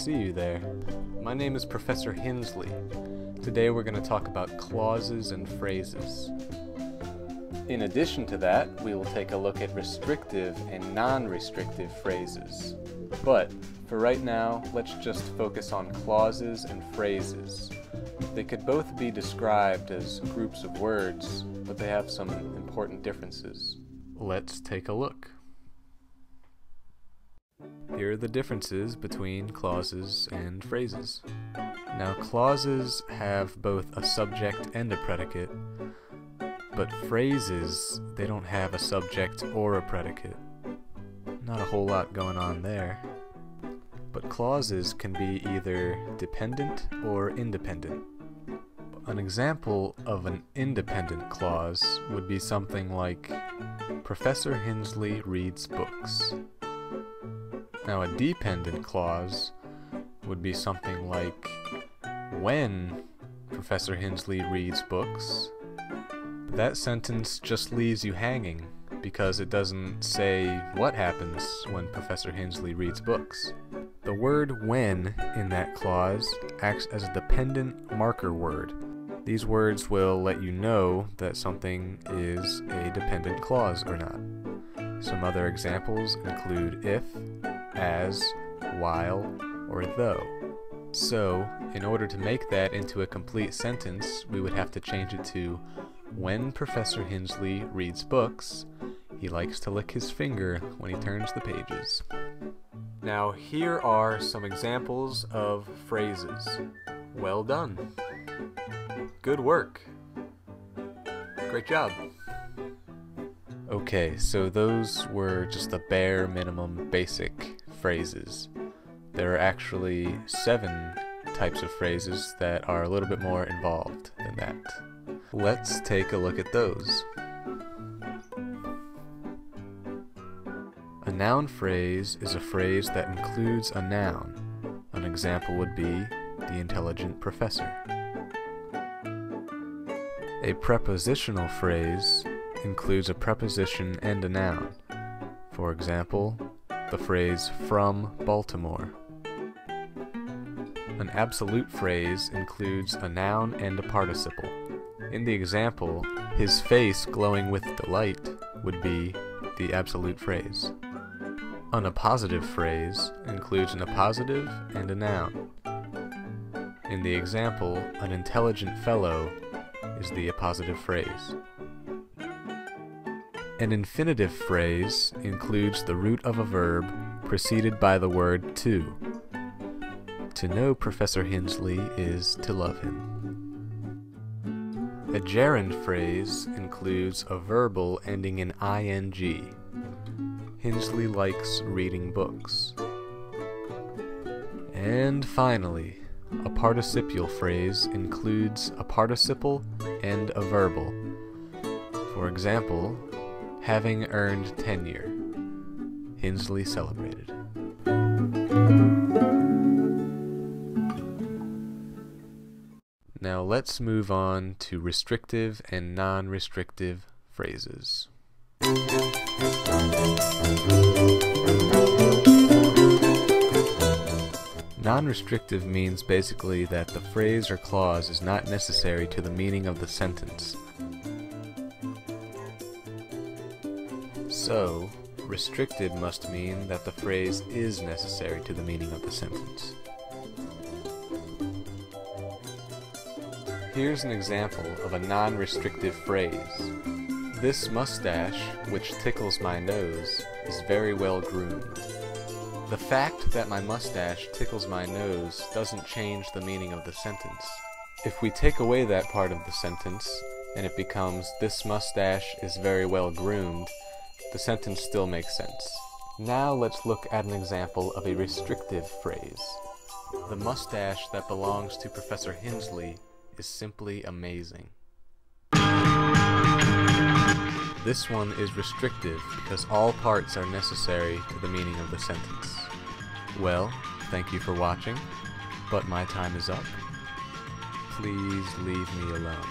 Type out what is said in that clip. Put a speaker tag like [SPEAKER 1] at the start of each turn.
[SPEAKER 1] see you there. My name is Professor Hinsley. Today we're going to talk about clauses and phrases. In addition to that, we will take a look at restrictive and non-restrictive phrases. But for right now, let's just focus on clauses and phrases. They could both be described as groups of words, but they have some important differences. Let's take a look. Here are the differences between clauses and phrases. Now, clauses have both a subject and a predicate, but phrases, they don't have a subject or a predicate. Not a whole lot going on there. But clauses can be either dependent or independent. An example of an independent clause would be something like, Professor Hinsley reads books. Now, a dependent clause would be something like, when Professor Hinsley reads books. That sentence just leaves you hanging because it doesn't say what happens when Professor Hinsley reads books. The word when in that clause acts as a dependent marker word. These words will let you know that something is a dependent clause or not. Some other examples include if, as, while, or though. So, in order to make that into a complete sentence, we would have to change it to, when Professor Hinsley reads books, he likes to lick his finger when he turns the pages. Now, here are some examples of phrases. Well done. Good work. Great job. Okay, so those were just the bare minimum basic phrases. There are actually 7 types of phrases that are a little bit more involved than that. Let's take a look at those. A noun phrase is a phrase that includes a noun. An example would be, the intelligent professor. A prepositional phrase includes a preposition and a noun. For example, the phrase from Baltimore. An absolute phrase includes a noun and a participle. In the example, his face glowing with delight would be the absolute phrase. An appositive phrase includes an appositive and a noun. In the example, an intelligent fellow is the appositive phrase. An infinitive phrase includes the root of a verb preceded by the word to. To know Professor Hinsley is to love him. A gerund phrase includes a verbal ending in ing. Hinsley likes reading books. And finally, a participial phrase includes a participle and a verbal. For example, having earned tenure, Hinsley celebrated. Now let's move on to restrictive and non-restrictive phrases. Non-restrictive means basically that the phrase or clause is not necessary to the meaning of the sentence. So, restricted must mean that the phrase is necessary to the meaning of the sentence. Here's an example of a non-restrictive phrase. This mustache, which tickles my nose, is very well groomed. The fact that my mustache tickles my nose doesn't change the meaning of the sentence. If we take away that part of the sentence, and it becomes, this mustache is very well groomed, the sentence still makes sense. Now let's look at an example of a restrictive phrase. The mustache that belongs to Professor Hinsley is simply amazing. This one is restrictive because all parts are necessary to the meaning of the sentence. Well, thank you for watching, but my time is up. Please leave me alone.